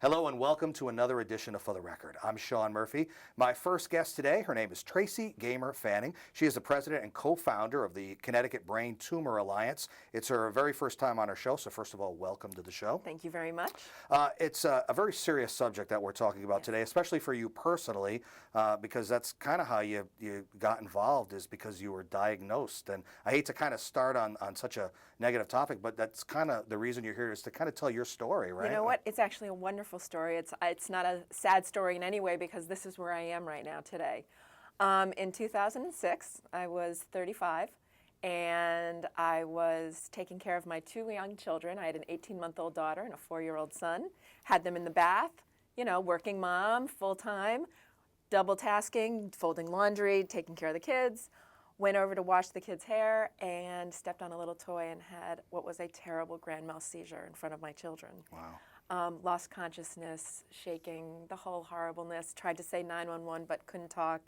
Hello and welcome to another edition of For the Record. I'm Sean Murphy. My first guest today, her name is Tracy Gamer Fanning. She is the president and co-founder of the Connecticut Brain Tumor Alliance. It's her very first time on our show, so first of all, welcome to the show. Thank you very much. It's a very serious subject that we're talking about today, especially for you personally, because that's kind of how you got involved, is because you were diagnosed. And I hate to kind of start on such a negative topic, but that's kind of the reason you're here, is to kind of tell your story, right? You know what? It's actually a wonderful story. It's not a sad story in any way, because this is where I am right now today. In 2006, I was 35, and I was taking care of my two young children. I had an 18-month-old daughter and a 4-year-old son. Had them in the bath, you know, working mom, full-time, double tasking, folding laundry, taking care of the kids. Went over to wash the kids' hair and stepped on a little toy and had what was a terrible grand mal seizure in front of my children. Wow. Lost consciousness, shaking, the whole horribleness, tried to say 911 but couldn't talk.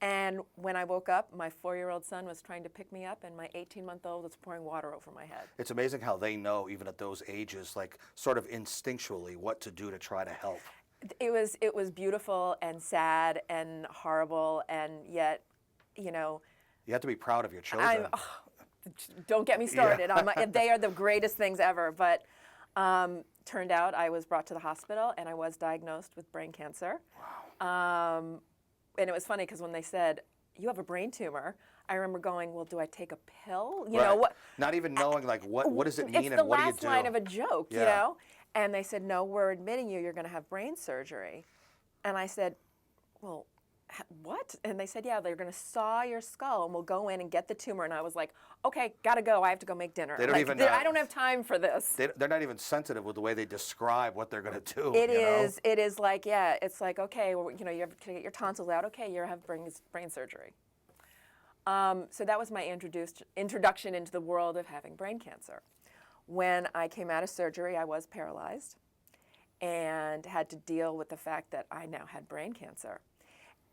And when I woke up, my 4-year-old son was trying to pick me up and my 18-month-old was pouring water over my head. It's amazing how they know, even at those ages, like sort of instinctually, what to do to try to help. It was beautiful and sad and horrible, and yet, you know, you have to be proud of your children. Don't get me started. Yeah. They are the greatest things ever. But turned out I was brought to the hospital and I was diagnosed with brain cancer. Wow. And it was funny because when they said, "You have a brain tumor," I remember going, "Well, do I take a pill?" You know what? Not even knowing like what does it mean and what do you do? It's the last line of a joke, Yeah. you know. And they said, "No, we're admitting you're going to have brain surgery." And I said, "Well, what?" And they said, "Yeah, they're going to saw your skull and we'll go in and get the tumor." And I was like, "Okay, gotta go. I have to go make dinner. They don't even. I don't have time for this." They're not even sensitive with the way they describe what they're going to do. It is. It is like, yeah. It's like, okay, well, you know, you have to get your tonsils out. Okay, you have brain surgery. So that was my introduction into the world of having brain cancer. When I came out of surgery, I was paralyzed and had to deal with the fact that I now had brain cancer.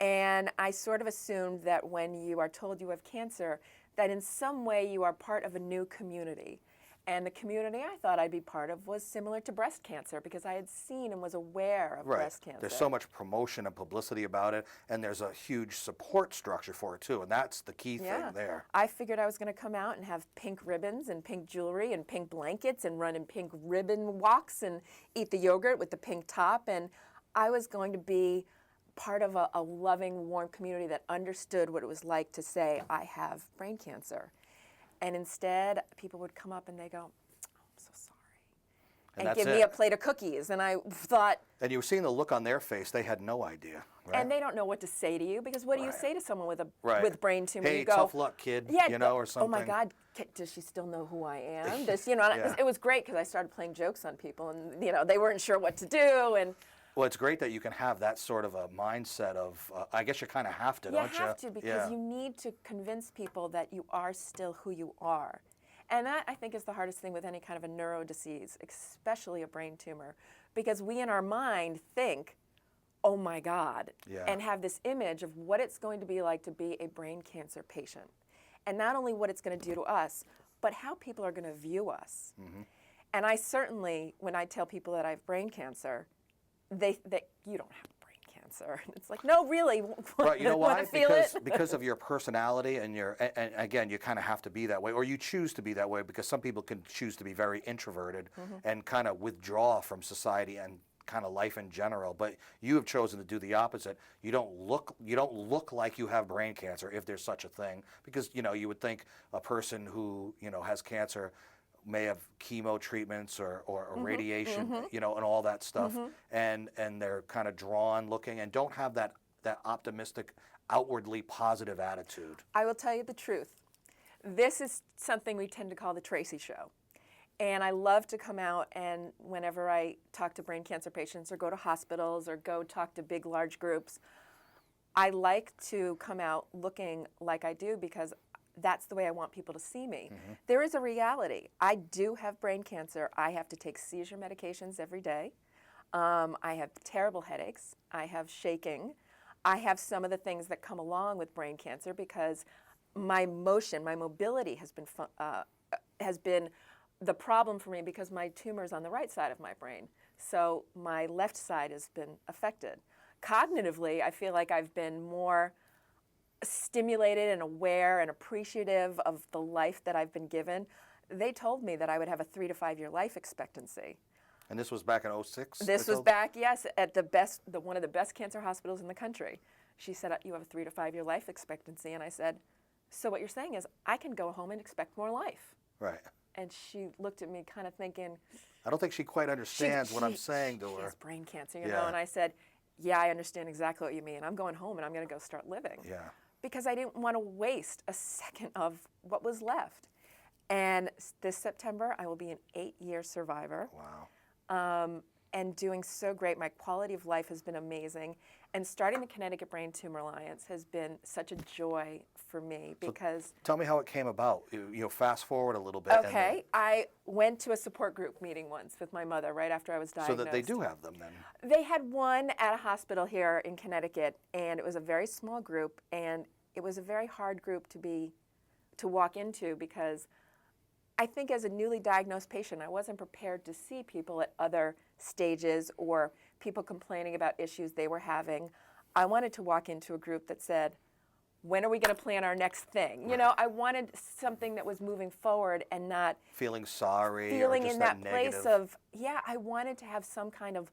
And I sort of assumed that when you are told you have cancer, that in some way you are part of a new community. And the community I thought I'd be part of was similar to breast cancer, because I had seen and was aware of breast cancer. There's so much promotion and publicity about it, and there's a huge support structure for it too, and that's the key thing there. I figured I was going to come out and have pink ribbons and pink jewelry and pink blankets and run in pink ribbon walks and eat the yogurt with the pink top, and I was going to be part of a loving, warm community that understood what it was like to say, "I have brain cancer." And instead, people would come up and they go, "Oh, I'm so sorry," and give me a plate of cookies. And I thought... And you were seeing the look on their face. They had no idea, right? And they don't know what to say to you, because what do you say to someone with a with brain tumor? Hey, you go, tough luck, kid, yeah, you know, or something. "Oh my God, does she still know who I am?" You know, it was great because I started playing jokes on people, and you know, they weren't sure what to do. And well, it's great that you can have that sort of a mindset of, I guess you kind of have to, don't you? You have to, because you need to convince people that you are still who you are. And that, I think, is the hardest thing with any kind of a neuro disease, especially a brain tumor, because we in our mind think, "Oh my God," and have this image of what it's going to be like to be a brain cancer patient. And not only what it's going to do to us, but how people are going to view us. Mm-hmm. And I certainly, when I tell people that I have brain Mm-hmm. cancer, you don't have brain cancer. And it's like, no, really. Right, you know why? Feel it? Because of your personality and and again, you kind of have to be that way, or you choose to be that way, because some people can choose to be very introverted and kind of withdraw from society and kind of life in general. But you have chosen to do the opposite. You don't look like you have brain cancer, if there's such a thing, because you know, you would think a person who, you know, has cancer may have chemo treatments or radiation, you know, and all that stuff, and they're kind of drawn looking and don't have that optimistic, outwardly positive attitude. I will tell you the truth. This is something we tend to call the Tracy Show. And I love to come out, and whenever I talk to brain cancer patients or go to hospitals or go talk to big, large groups, I like to come out looking like I do, because that's the way I want people to see me. Mm-hmm. There is a reality. I do have brain cancer. I have to take seizure medications every day. I have terrible headaches. I have shaking. I have some of the things that come along with brain cancer because my motion, my mobility has been the problem for me because my tumor is on the right side of my brain. So my left side has been affected. Cognitively, I feel like I've been more stimulated and aware and appreciative of the life that I've been given. They told me that I would have a 3 to 5 year life expectancy. And this was back in '06? This was back, yes, at one of the best cancer hospitals in the country. She said, you have a 3 to 5 year life expectancy. And I said, so what you're saying is I can go home and expect more life. Right. And she looked at me kind of thinking. I don't think she quite understands what I'm saying to her. She has brain cancer, you know, and I said, yeah, I understand exactly what you mean. I'm going home and I'm going to go start living. Yeah. Because I didn't want to waste a second of what was left. And this September, I will be an 8-year survivor. Wow. And doing so great. My quality of life has been amazing. And starting the Connecticut Brain Tumor Alliance has been such a joy for me because... Tell me how it came about. Fast forward a little bit. Okay. I went to a support group meeting once with my mother right after I was diagnosed. So that they do have them then? They had one at a hospital here in Connecticut, and it was a very small group, and it was a very hard group to walk into because I think as a newly diagnosed patient, I wasn't prepared to see people at other stages or people complaining about issues they were having. I wanted to walk into a group that said, when are we going to plan our next thing? You know, I wanted something that was moving forward and not feeling sorry feeling or just in that negative. place of, I wanted to have some kind of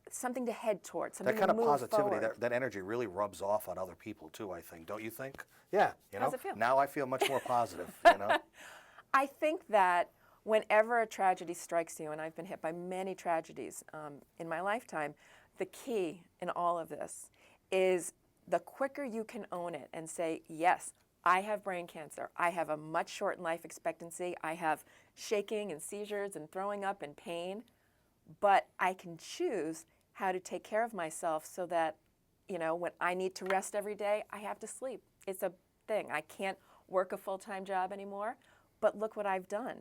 something to head towards, something that kind to of move positivity, forward. that energy really rubs off on other people too, I think. Don't you think? Yeah. How's it feel? Now I feel much more positive, I think that whenever a tragedy strikes you, and I've been hit by many tragedies in my lifetime, the key in all of this is the quicker you can own it and say, yes, I have brain cancer. I have a much shortened life expectancy. I have shaking and seizures and throwing up and pain, but I can choose how to take care of myself so that, when I need to rest every day, I have to sleep. It's a thing. I can't work a full-time job anymore, but look what I've done.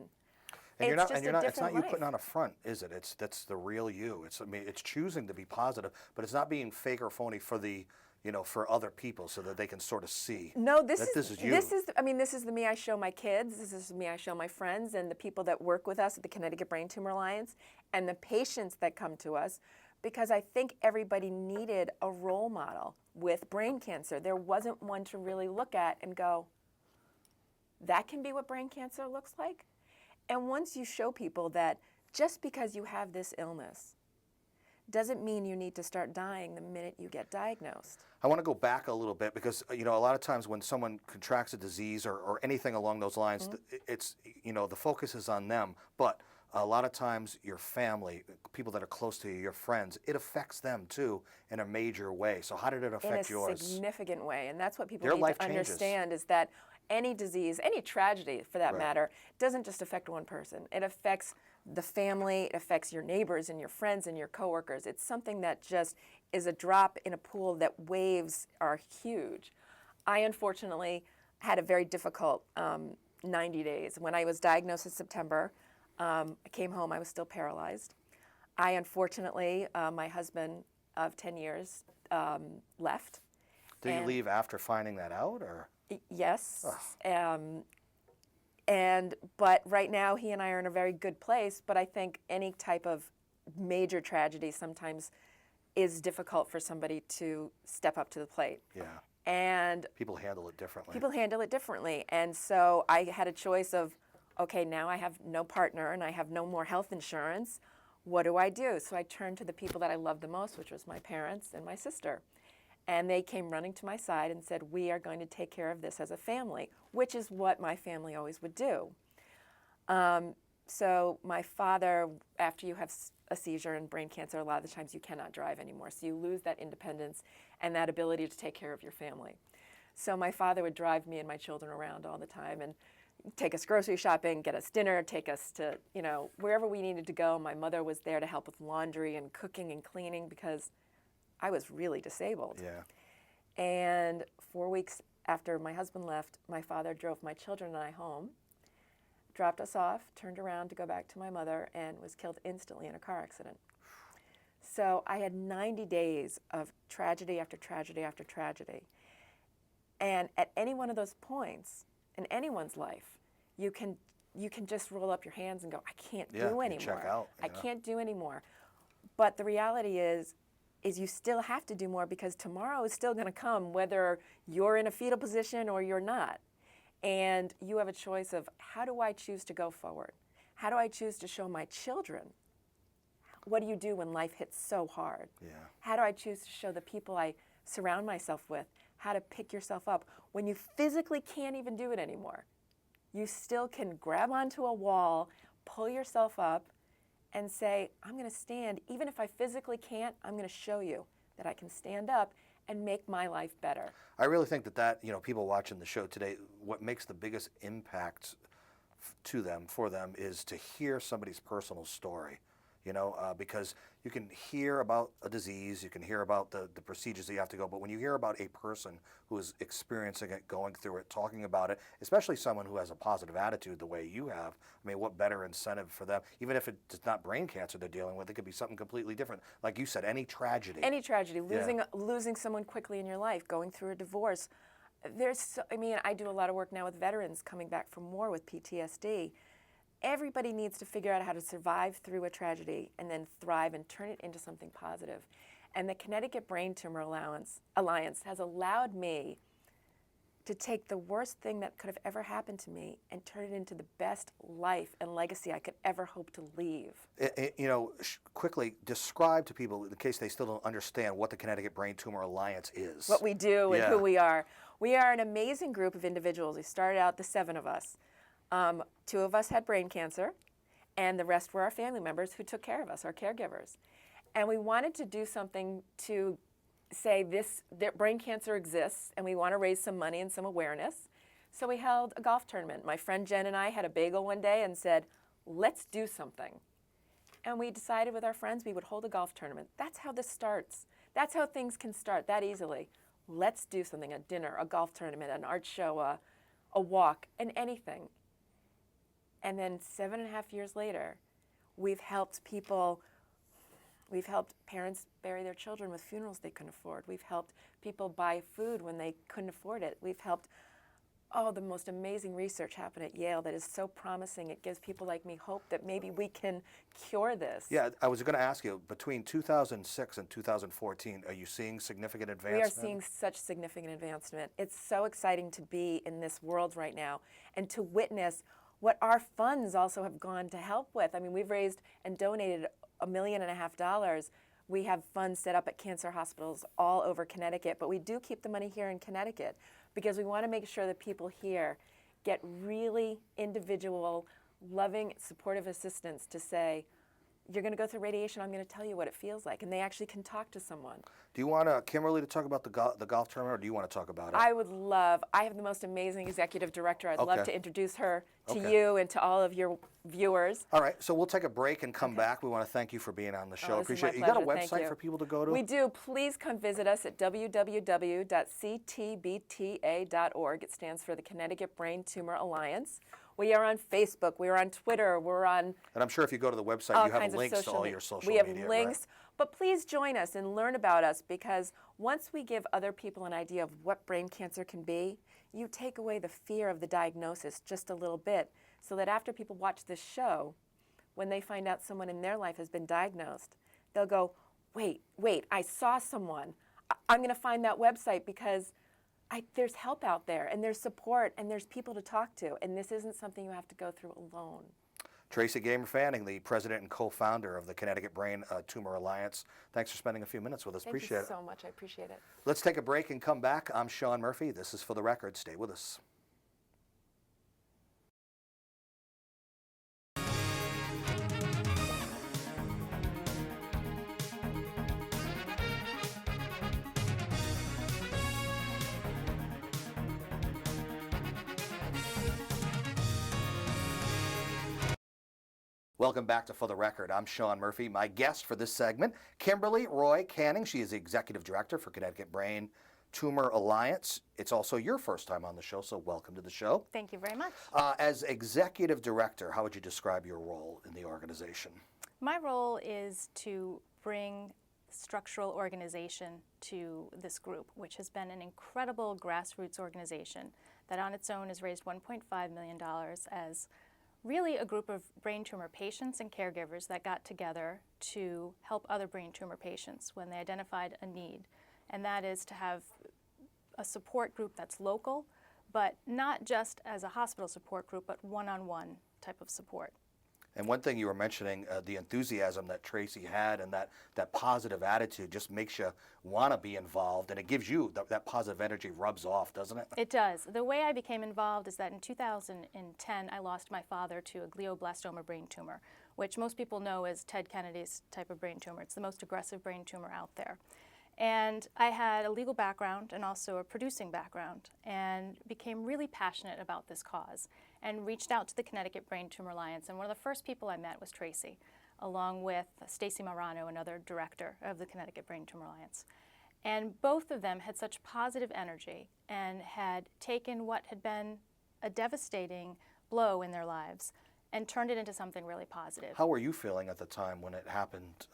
And it's not you putting on a front, is it? That's the real you. It's choosing to be positive, but it's not being fake or phony for for other people so that they can sort of see. No, this is you. This is the me I show my kids. This is me I show my friends and the people that work with us at the Connecticut Brain Tumor Alliance and the patients that come to us, because I think everybody needed a role model with brain cancer. There wasn't one to really look at and go, that can be what brain cancer looks like. And once you show people that just because you have this illness doesn't mean you need to start dying the minute you get diagnosed. I want to go back a little bit because, a lot of times when someone contracts a disease or anything along those lines, it's, the focus is on them. But a lot of times your family, people that are close to you, your friends, it affects them too in a major way. So how did it affect yours? In a significant way. And that's what people Their need life to changes. understand is that any disease, any tragedy for that matter, doesn't just affect one person. It affects the family, it affects your neighbors and your friends and your coworkers. It's something that just is a drop in a pool that waves are huge. I unfortunately had a very difficult 90 days. When I was diagnosed in September, I came home, I was still paralyzed. I unfortunately, my husband of 10 years left. Did you leave after finding that out, or? Yes. But right now he and I are in a very good place, but I think any type of major tragedy sometimes is difficult for somebody to step up to the plate. Yeah. And people handle it differently. People handle it differently. And so I had a choice of, okay, now I have no partner and I have no more health insurance. What do I do? So I turned to the people that I loved the most, which was my parents and my sister. And they came running to my side and said, we are going to take care of this as a family, which is what my family always would do. So my father, after you have a seizure and brain cancer, a lot of the times you cannot drive anymore. So you lose that independence and that ability to take care of your family. So my father would drive me and my children around all the time and take us grocery shopping, get us dinner, take us to, wherever we needed to go. My mother was there to help with laundry and cooking and cleaning because I was really disabled. Yeah. And 4 weeks after my husband left, my father drove my children and I home, dropped us off, turned around to go back to my mother, and was killed instantly in a car accident. So I had 90 days of tragedy after tragedy after tragedy. And at any one of those points in anyone's life, you can just roll up your hands and go, I can't do anymore. Check out, I can't do anymore. But the reality is you still have to do more, because tomorrow is still going to come whether you're in a fetal position or you're not. And you have a choice of, how do I choose to go forward? How do I choose to show my children? What do you do when life hits so hard? Yeah. How do I choose to show the people I surround myself with how to pick yourself up when you physically can't even do it anymore? You still can grab onto a wall, pull yourself up, and say, I'm going to stand. Even if I physically can't, I'm going to show you that I can stand up and make my life better. I really think that, people watching the show today, what makes the biggest impact for them, is to hear somebody's personal story. Because you can hear about a disease, you can hear about the procedures that you have to go, but when you hear about a person who is experiencing it, going through it, talking about it, especially someone who has a positive attitude the way you have, I mean, what better incentive for them? Even if it's not brain cancer they're dealing with, it could be something completely different. Like you said, any tragedy. Any tragedy, losing someone quickly in your life, going through a divorce. I do a lot of work now with veterans coming back from war with PTSD. Everybody needs to figure out how to survive through a tragedy and then thrive and turn it into something positive. And the Connecticut Brain Tumor Alliance has allowed me to take the worst thing that could have ever happened to me and turn it into the best life and legacy I could ever hope to leave. Quickly describe to people, in case they still don't understand, what the Connecticut Brain Tumor Alliance is. What we do and who we are. We are an amazing group of individuals. We started out, the 7 of us. 2 of us had brain cancer, and the rest were our family members who took care of us, our caregivers. And we wanted to do something to say that brain cancer exists, and we want to raise some money and some awareness. So we held a golf tournament. My friend Jen and I had a bagel one day and said, let's do something. And we decided with our friends we would hold a golf tournament. That's how this starts. That's how things can start that easily. Let's do something, a dinner, a golf tournament, an art show, a walk, and anything. And then 7.5 years later, we've helped parents bury their children with funerals they couldn't afford. We've helped people buy food when they couldn't afford it. We've helped, the most amazing research happen at Yale that is so promising. It gives people like me hope that maybe we can cure this. Yeah, I was going to ask you, between 2006 and 2014, are you seeing significant advancement? We are seeing such significant advancement. It's so exciting to be in this world right now and to witness what our funds also have gone to help with. I mean, we've raised and donated $1.5 million. We have funds set up at cancer hospitals all over Connecticut, but we do keep the money here in Connecticut because we want to make sure that people here get really individual, loving, supportive assistance to say, you're going to go through radiation, I'm going to tell you what it feels like, and they actually can talk to someone. Do you want Kimberly to talk about the golf tournament, or do you want to talk about it? I have the most amazing executive director. I'd love to introduce her to you and to all of your viewers. All right, so we'll take a break and come back. We want to thank you for being on the show. Appreciate it. You got a website for people to go to? We do. Please come visit us at www.ctbta.org. It stands for the Connecticut Brain Tumor Alliance. We are on Facebook. We're on Twitter. We're on And I'm sure if you go to the website, you have links to all your social media. We have links. Right? But please join us and learn about us, because once we give other people an idea of what brain cancer can be, you take away the fear of the diagnosis just a little bit, so that after people watch this show, when they find out someone in their life has been diagnosed, they'll go, wait, I saw someone. I'm going to find that website because there's help out there, and there's support, and there's people to talk to, and this isn't something you have to go through alone. Tracy Gamer-Fanning, the president and co-founder of the Connecticut Brain Tumor Alliance. Thanks for spending a few minutes with us. Appreciate it. Thank you so much. I appreciate it. Let's take a break and come back. I'm Sean Murphy. This is For the Record. Stay with us. Welcome back to For the Record. I'm Sean Murphy. My guest for this segment, Kimberly Roy Canning. She is the Executive Director for Connecticut Brain Tumor Alliance. It's also your first time on the show, so welcome to the show. Thank you very much. As Executive Director, how would you describe your role in the organization? My role is to bring structural organization to this group, which has been an incredible grassroots organization that on its own has raised $1.5 million as really a group of brain tumor patients and caregivers that got together to help other brain tumor patients when they identified a need. And that is to have a support group that's local, but not just as a hospital support group, but one-on-one type of support. And one thing you were mentioning, the enthusiasm that Tracy had and that positive attitude just makes you want to be involved, and it gives you that positive energy rubs off, doesn't it? It does. The way I became involved is that in 2010, I lost my father to a glioblastoma brain tumor, which most people know as Ted Kennedy's type of brain tumor. It's the most aggressive brain tumor out there. And I had a legal background and also a producing background and became really passionate about this cause and reached out to the Connecticut Brain Tumor Alliance. And one of the first people I met was Tracy, along with Stacy Marano, another director of the Connecticut Brain Tumor Alliance. And both of them had such positive energy and had taken what had been a devastating blow in their lives and turned it into something really positive. How were you feeling at the time when it happened?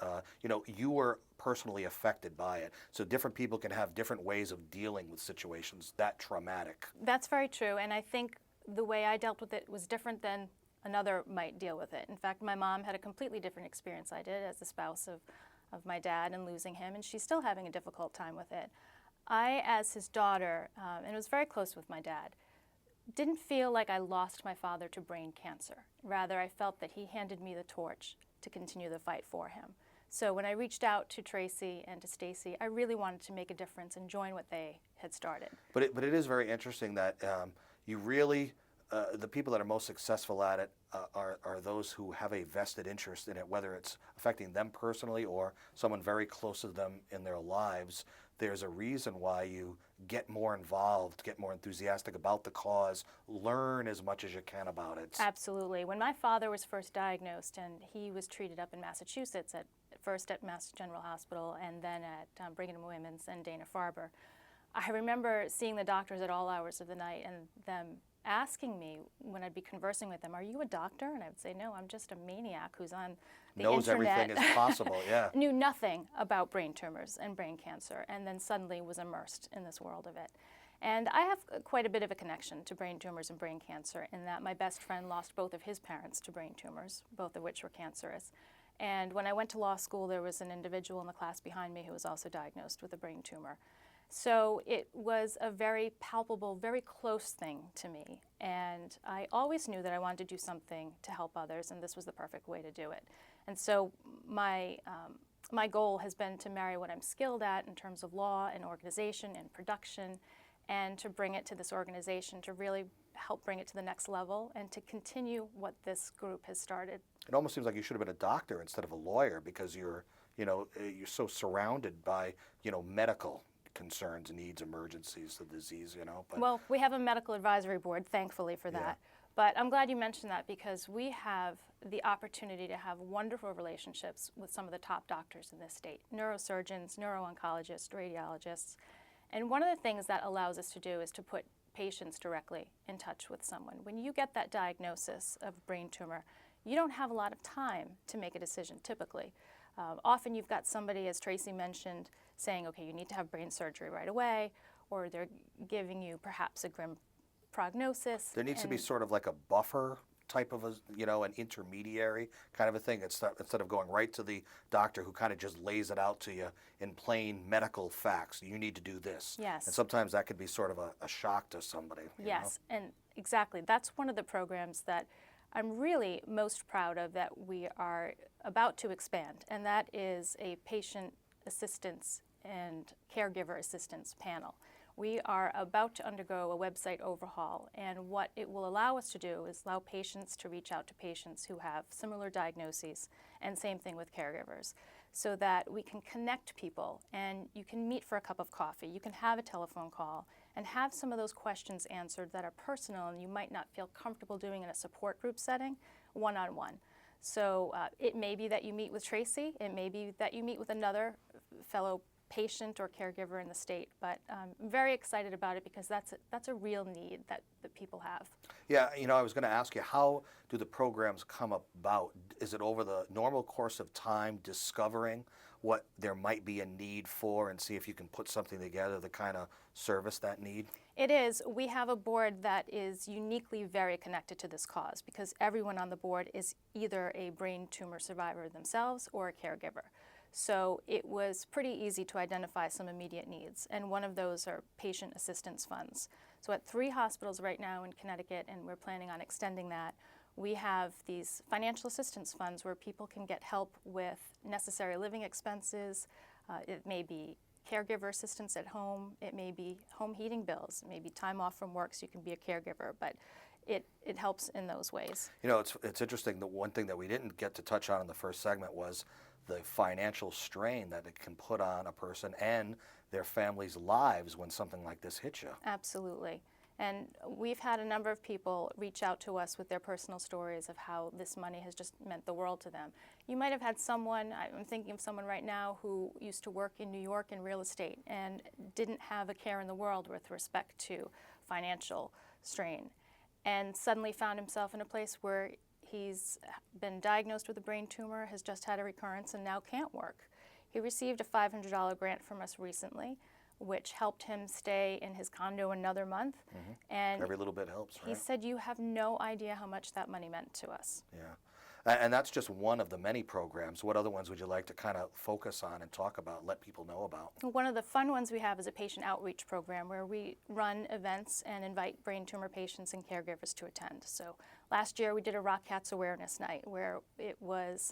You were personally affected by it. So different people can have different ways of dealing with situations that traumatic. That's very true. And I think the way I dealt with it was different than another might deal with it. In fact, my mom had a completely different experience I did as the spouse of my dad and losing him, and she's still having a difficult time with it. I, as his daughter, and was very close with my dad, didn't feel like I lost my father to brain cancer. Rather, I felt that he handed me the torch to continue the fight for him. So when I reached out to Tracy and to Stacy, I really wanted to make a difference and join what they had started. But it is very interesting that you really, the people that are most successful at it are those who have a vested interest in it, whether it's affecting them personally or someone very close to them in their lives. There's a reason why you get more involved, get more enthusiastic about the cause, learn as much as you can about it. Absolutely. When my father was first diagnosed, and he was treated up in Massachusetts, first at Mass General Hospital and then at Brigham and Women's and Dana-Farber, I remember seeing the doctors at all hours of the night and them asking me when I'd be conversing with them, "Are you a doctor?" And I would say, "No, I'm just a maniac who's on the Knows internet." everything is possible, yeah. Knew nothing about brain tumors and brain cancer, and then suddenly was immersed in this world of it. And I have quite a bit of a connection to brain tumors and brain cancer in that my best friend lost both of his parents to brain tumors, both of which were cancerous. And when I went to law school, there was an individual in the class behind me who was also diagnosed with a brain tumor. So it was a very palpable, very close thing to me. And I always knew that I wanted to do something to help others, and this was the perfect way to do it. And so my goal has been to marry what I'm skilled at in terms of law and organization and production, and to bring it to this organization to really help bring it to the next level and to continue what this group has started. It almost seems like you should have been a doctor instead of a lawyer because you're so surrounded by, medical concerns, needs, emergencies, the disease, But Well, we have a medical advisory board, thankfully for that. Yeah. But I'm glad you mentioned that because we have the opportunity to have wonderful relationships with some of the top doctors in this state, neurosurgeons, neuro-oncologists, radiologists. And one of the things that allows us to do is to put patients directly in touch with someone. When you get that diagnosis of brain tumor, you don't have a lot of time to make a decision, typically. Often you've got somebody, as Tracy mentioned, saying, okay, you need to have brain surgery right away, or they're giving you perhaps a grim prognosis. There needs to be sort of like a buffer type of an intermediary kind of a thing. Instead of going right to the doctor who kind of just lays it out to you in plain medical facts. You need to do this. Yes. And sometimes that could be sort of a shock to somebody. Yes, and exactly. That's one of the programs that I'm really most proud of that we are about to expand, and that is a patient assistance and caregiver assistance panel. We are about to undergo a website overhaul, and what it will allow us to do is allow patients to reach out to patients who have similar diagnoses, and same thing with caregivers, so that we can connect people and you can meet for a cup of coffee, you can have a telephone call, and have some of those questions answered that are personal and you might not feel comfortable doing in a support group setting, one-on-one. So it may be that you meet with Tracy, it may be that you meet with another fellow patient or caregiver in the state, but I'm very excited about it because that's a real need that people have. Yeah, I was going to ask you, how do the programs come about? Is it over the normal course of time discovering what there might be a need for and see if you can put something together to kind of service that need? It is. We have a board that is uniquely very connected to this cause because everyone on the board is either a brain tumor survivor themselves or a caregiver. So it was pretty easy to identify some immediate needs, and one of those are patient assistance funds. So at 3 hospitals right now in Connecticut, and we're planning on extending that, we have these financial assistance funds where people can get help with necessary living expenses. It may be caregiver assistance at home, it may be home heating bills, it may be time off from work so you can be a caregiver, but it helps in those ways. You know, it's interesting, the one thing that we didn't get to touch on in the first segment was the financial strain that it can put on a person and their family's lives when something like this hits you. Absolutely. And we've had a number of people reach out to us with their personal stories of how this money has just meant the world to them. You might have had someone, I'm thinking of someone right now who used to work in New York in real estate and didn't have a care in the world with respect to financial strain, and suddenly found himself in a place where he's been diagnosed with a brain tumor, has just had a recurrence, and now can't work. He received a $500 grant from us recently, which helped him stay in his condo another month. And Every little bit helps, right? he said, you have no idea how much that money meant to us. Yeah. And that's just one of the many programs. What other ones would you like to kind of focus on and talk about, let people know about? One of the fun ones we have is a patient outreach program where we run events and invite brain tumor patients and caregivers to attend. So last year we did a Rock Cats Awareness Night where it was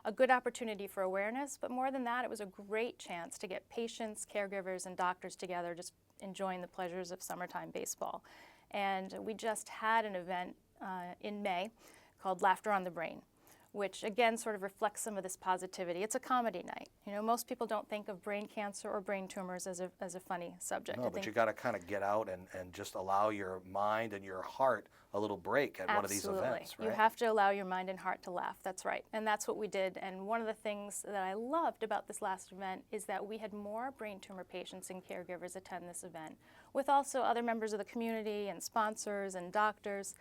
a good opportunity for awareness, but more than that, it was a great chance to get patients, caregivers, and doctors together just enjoying the pleasures of summertime baseball. And we just had an event in May called Laughter on the Brain, which again sort of reflects some of this positivity. It's a comedy night. You know, most people don't think of brain cancer or brain tumors as a funny subject. No, but you got to kind of get out and just allow your mind and your heart a little break at one of these events, right? You have to allow your mind and heart to laugh. That's right. And that's what we did. And one of the things that I loved about this last event is that we had more brain tumor patients and caregivers attend this event, with also other members of the community and sponsors and doctors.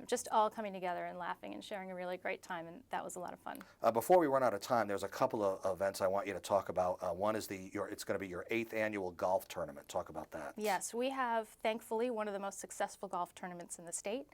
Just all coming together and laughing and sharing a really great time, and that was a lot of fun. Before we run out of time, there's a couple of events I want you to talk about. One is it's going to be your 8th annual golf tournament. Talk about that. Yes, we have, thankfully, one of the most successful golf tournaments in the state.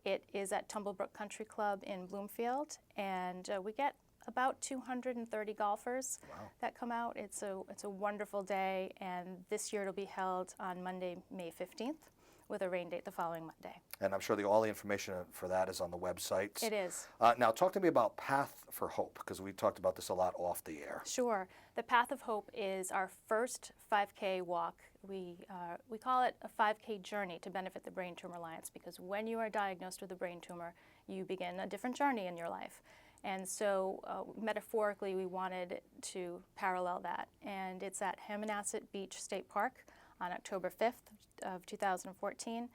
It is at Tumblebrook Country Club in Bloomfield, and we get about 230 golfers that come out. It's a wonderful day, and this year it'll be held on Monday, May 15th. With a rain date the following Monday. And I'm sure all the information for that is on the website. It is. Now, talk to me about Path for Hope, because we talked about this a lot off the air. Sure. The Path of Hope is our first 5K walk. We call it a 5K journey to benefit the Brain Tumor Alliance, because when you are diagnosed with a brain tumor, you begin a different journey in your life. And so metaphorically, we wanted to parallel that. And it's at Hammonasset Beach State Park on October 5th of 2014,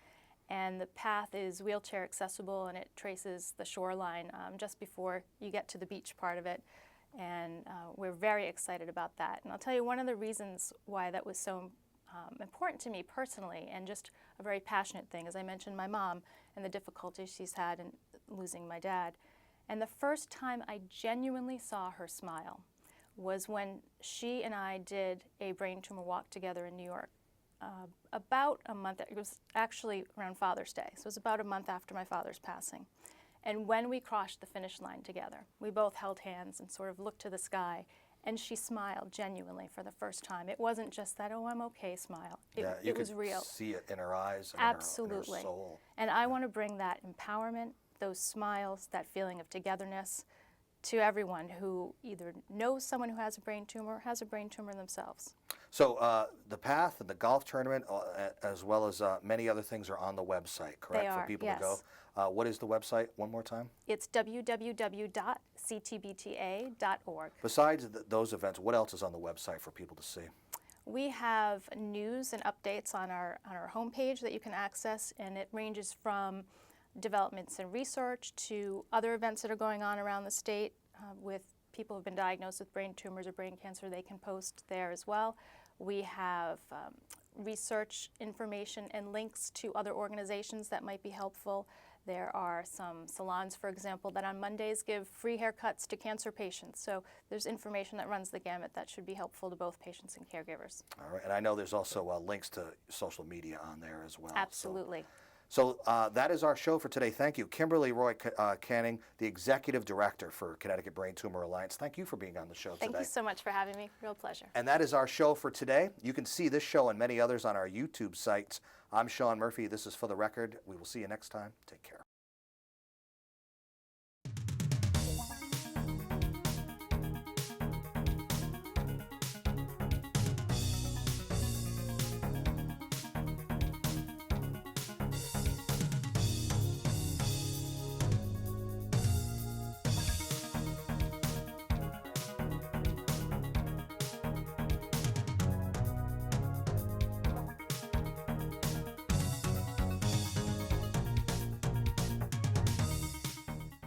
and the path is wheelchair accessible, and it traces the shoreline just before you get to the beach part of it, and we're very excited about that. And I'll tell you one of the reasons why that was so important to me personally, and just a very passionate thing. As I mentioned, my mom and the difficulties she's had in losing my dad, and the first time I genuinely saw her smile was when she and I did a brain tumor walk together in New York. About a month, it was actually around Father's Day, so it was about a month after my father's passing. And when we crossed the finish line together, we both held hands and sort of looked to the sky, and she smiled genuinely for the first time. It wasn't just that, oh, I'm okay smile. It was real. See it in her eyes and Absolutely. in her soul. And I want to bring that empowerment, those smiles, that feeling of togetherness to everyone who either knows someone who has a brain tumor or has a brain tumor themselves. So the Path and the golf tournament, as well as many other things, are on the website, correct? They are, for people yes. to go. What is the website one more time? It's www.ctbta.org. Besides those events, what else is on the website for people to see? We have news and updates on our homepage that you can access, and it ranges from developments in research to other events that are going on around the state with people who have been diagnosed with brain tumors or brain cancer. They can post there as well. We have research information and links to other organizations that might be helpful. There are some salons, for example, that on Mondays give free haircuts to cancer patients. So there's information that runs the gamut that should be helpful to both patients and caregivers. All right, and I know there's also links to social media on there as well. Absolutely. So that is our show for today. Thank you. Kimberly Roy Canning, the Executive Director for Connecticut Brain Tumor Alliance. Thank you for being on the show today. Thank you so much for having me. Real pleasure. And that is our show for today. You can see this show and many others on our YouTube sites. I'm Sean Murphy. This is For the Record. We will see you next time. Take care.